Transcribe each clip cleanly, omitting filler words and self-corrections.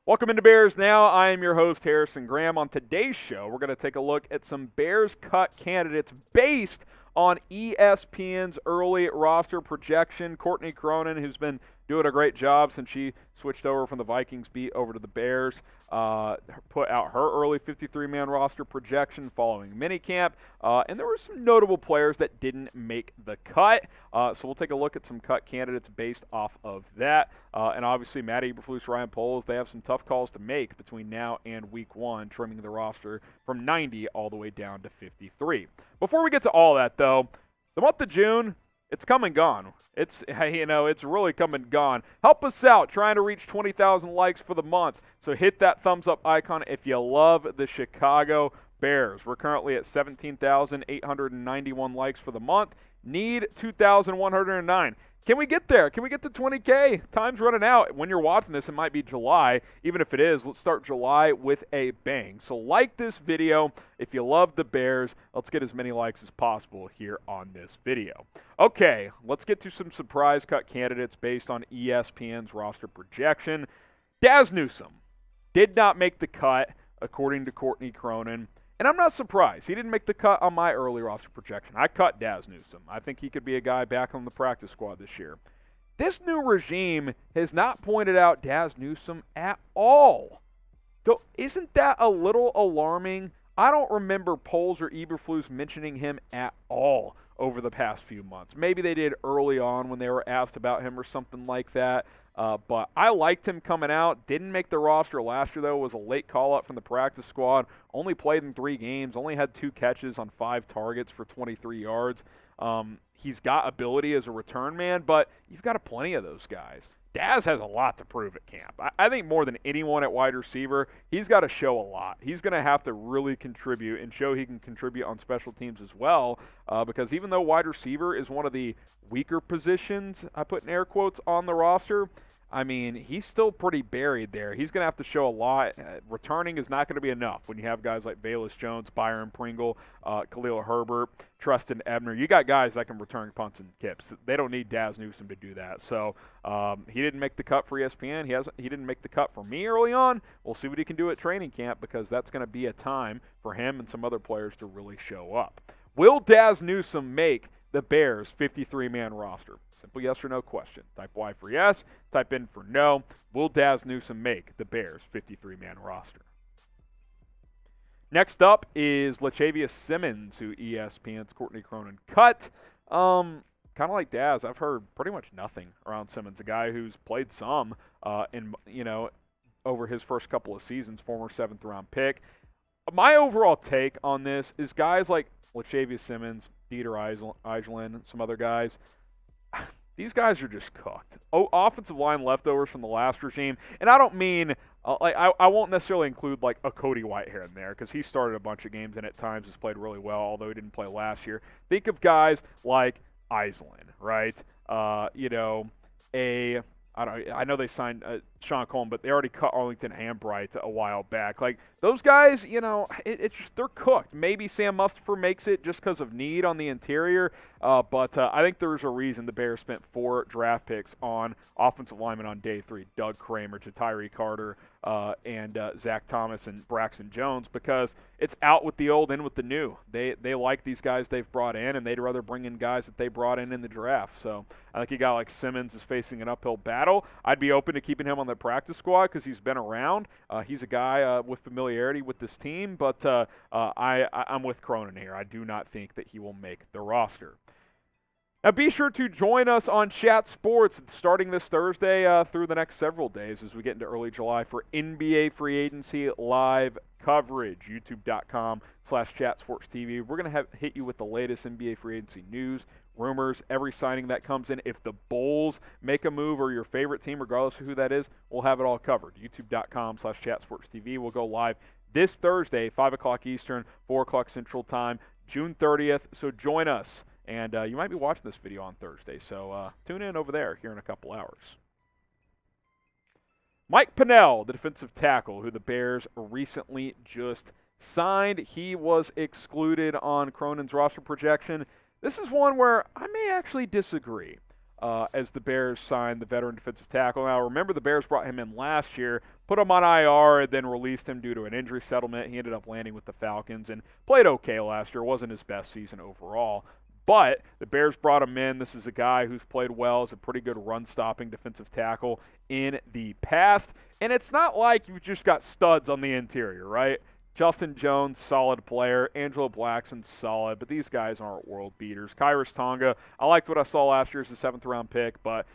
Welcome into Bears Now. I am your host, Harrison Graham. On today's show, we're going to take a look at some Bears cut candidates based on ESPN's early roster projection. Courtney Cronin, who's been doing a great job since she switched over from the Vikings beat over to the Bears, put out her early 53-man roster projection following minicamp, and there were some notable players that didn't make the cut. So we'll take a look at some cut candidates based off of that. And obviously, Matt Eberflus, Ryan Poles, they have some tough calls to make between now and week one, trimming the roster from 90 all the way down to 53. Before we get to all that, though, the month of June, it's come and gone. It's really come and gone. Help us out trying to reach 20,000 likes for the month. So hit that thumbs up icon if you love the Chicago Bears. We're currently at 17,891 likes for the month. Need 2,109. Can we get there? Can we get to 20K? Time's running out. When you're watching this, it might be July. Even if it is, let's start July with a bang. So like this video if you love the Bears. Let's get as many likes as possible here on this video. Okay, let's get to some surprise cut candidates based on ESPN's roster projection. Dazz Newsome did not make the cut, according to Courtney Cronin. And I'm not surprised. He didn't make the cut on my early roster projection. I cut Dazz Newsome. I think he could be a guy back on the practice squad this year. This new regime has not pointed out Dazz Newsome at all. So isn't that a little alarming? I don't remember Poles or Eberflus mentioning him at all over the past few months. Maybe they did early on when they were asked about him or something like that. But I liked him coming out. Didn't make the roster last year, though. Was a late call-up from the practice squad. Only played in 3 games. Only had 2 catches on 5 targets for 23 yards. He's got ability as a return man, but you've got plenty of those guys. Dazz has a lot to prove at camp. I think more than anyone at wide receiver, he's got to show a lot. He's going to have to really contribute and show he can contribute on special teams as well, because even though wide receiver is one of the weaker positions, I put in air quotes, on the roster, I mean, he's still pretty buried there. He's going to have to show a lot. Returning is not going to be enough when you have guys like Velus Jones, Byron Pringle, Khalil Herbert, Tristan Ebner. You got guys that can return punts and kicks. They don't need Dazz Newsome to do that. So he didn't make the cut for ESPN. He didn't make the cut for me early on. We'll see what he can do at training camp, because that's going to be a time for him and some other players to really show up. Will Dazz Newsome make the Bears' 53-man roster? Simple yes or no question. Type Y for yes, type in for no. Will Dazz Newsome make the Bears' 53-man roster? Next up is Lachavious Simmons, who ESPN's Courtney Cronin cut. Kind of like Dazz, I've heard pretty much nothing around Simmons, a guy who's played some over his first couple of seasons, former 7th-round pick. My overall take on this is guys like Lachavious Simmons, Dieter Eiselen, some other guys, these guys are just cooked. Offensive line leftovers from the last regime. And I don't mean, I won't necessarily include like a Cody Whitehair in there, because he started a bunch of games and at times has played really well, although he didn't play last year. Think of guys like Eiselen, right? I know they signed Sean Coleman, but they already cut Arlington Hambright a while back. Like, those guys, it's just, they're cooked. Maybe Sam Mustipher makes it just because of need on the interior, but I think there's a reason the Bears spent 4 draft picks on offensive linemen on day 3, Doug Kramer, Jatiri Carter, and Zach Thomas and Braxton Jones, because it's out with the old, in with the new. They like these guys they've brought in, and they'd rather bring in guys that they brought in the draft. So I think a guy like Simmons is facing an uphill battle. I'd be open to keeping him on the practice squad because he's been around. He's a guy with familiarity with this team, but I'm with Cronin here. I do not think that he will make the roster. Now, be sure to join us on Chat Sports starting this Thursday through the next several days as we get into early July for NBA free agency live coverage. YouTube.com/ChatSportsTV. We're going to hit you with the latest NBA free agency news, rumors, every signing that comes in. If the Bulls make a move or your favorite team, regardless of who that is, we'll have it all covered. YouTube.com/ChatSportsTV. We'll go live this Thursday, 5 o'clock Eastern, 4 o'clock Central Time, June 30th. So join us. And you might be watching this video on Thursday, so tune in over there here in a couple hours. Mike Pennel, the defensive tackle, who the Bears recently just signed. He was excluded on Cronin's roster projection. This is one where I may actually disagree as the Bears signed the veteran defensive tackle. Now, remember, the Bears brought him in last year, put him on IR and then released him due to an injury settlement. He ended up landing with the Falcons and played okay last year. Wasn't his best season overall. But the Bears brought him in. This is a guy who's played well as a pretty good run-stopping defensive tackle in the past. And it's not like you've just got studs on the interior, right? Justin Jones, solid player. Angelo Blackson, solid. But these guys aren't world beaters. Kyrus Tonga, I liked what I saw last year as a 7th-round pick, but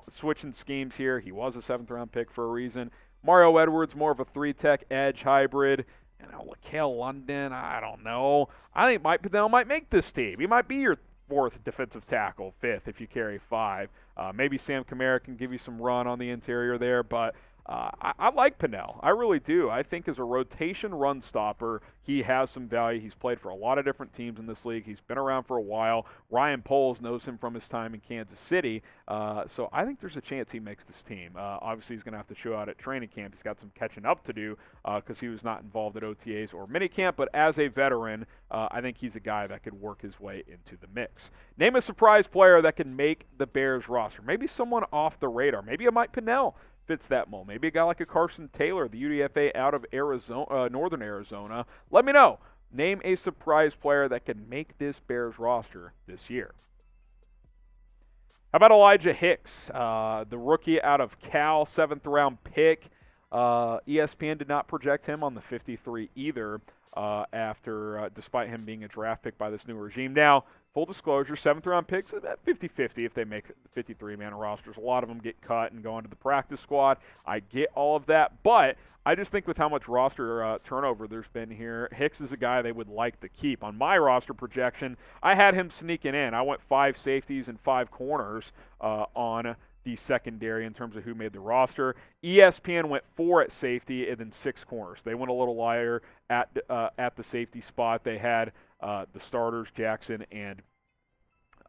switching schemes here, he was a 7th-round pick for a reason. Mario Edwards, more of a 3-tech edge hybrid. Lacale London, I don't know. I think Mike Pennel might make this team. He might be your 4th defensive tackle, 5th if you carry 5. Maybe Sam Kamara can give you some run on the interior there, but I like Pennel. I really do. I think as a rotation run stopper, he has some value. He's played for a lot of different teams in this league. He's been around for a while. Ryan Poles knows him from his time in Kansas City. So I think there's a chance he makes this team. Obviously, he's going to have to show out at training camp. He's got some catching up to do because he was not involved at OTAs or minicamp. But as a veteran, I think he's a guy that could work his way into the mix. Name a surprise player that can make the Bears roster. Maybe someone off the radar. Maybe a Mike Pennel fits that mold. Maybe a guy like a Carson Taylor, the UDFA out of Arizona, northern Arizona. Let me know. Name a surprise player that can make this Bears roster this year. How about Elijah Hicks, the rookie out of Cal, 7th-round pick. ESPN did not project him on the 53 either despite him being a draft pick by this new regime. Now, full disclosure, 7th-round picks, at 50-50 if they make 53-man rosters. A lot of them get cut and go into the practice squad. I get all of that, but I just think with how much roster turnover there's been here, Hicks is a guy they would like to keep. On my roster projection, I had him sneaking in. I went 5 safeties and 5 corners on the secondary in terms of who made the roster. ESPN went 4 at safety and then 6 corners. They went a little lighter at the safety spot. They had the starters, Jackson and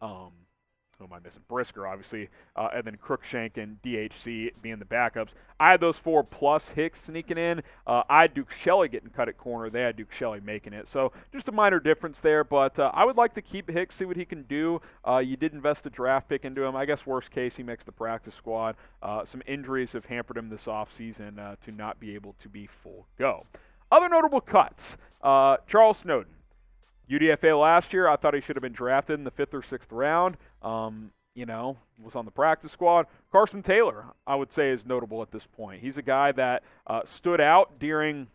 who am I missing? Brisker, obviously, and then Crookshank and DHC being the backups. I had those 4 plus Hicks sneaking in. I had Duke Shelley getting cut at corner. They had Duke Shelley making it. So just a minor difference there, but I would like to keep Hicks, see what he can do. You did invest a draft pick into him. I guess worst case, he makes the practice squad. Some injuries have hampered him this offseason to not be able to be full go. Other notable cuts, Charles Snowden. UDFA last year, I thought he should have been drafted in the 5th or 6th round. Was on the practice squad. Carson Taylor, I would say, is notable at this point. He's a guy that stood out during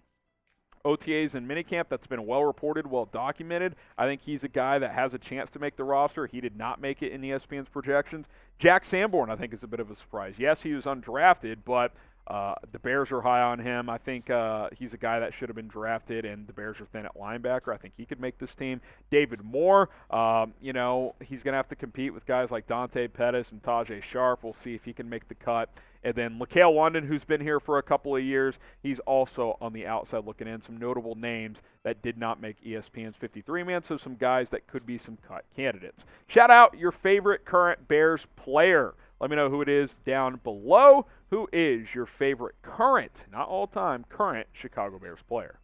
OTAs and minicamp. That's been well reported, well documented. I think he's a guy that has a chance to make the roster. He did not make it in ESPN's projections. Jack Sanborn, I think, is a bit of a surprise. Yes, he was undrafted, but the Bears are high on him. I think he's a guy that should have been drafted, and the Bears are thin at linebacker. I think he could make this team. David Moore, he's going to have to compete with guys like Dante Pettis and Tajay Sharp. We'll see if he can make the cut. And then Lacale London, who's been here for a couple of years, he's also on the outside looking in. Some notable names that did not make ESPN's 53-man, so some guys that could be some cut candidates. Shout out your favorite current Bears player. Let me know who it is down below. Who is your favorite current, not all-time, current Chicago Bears player?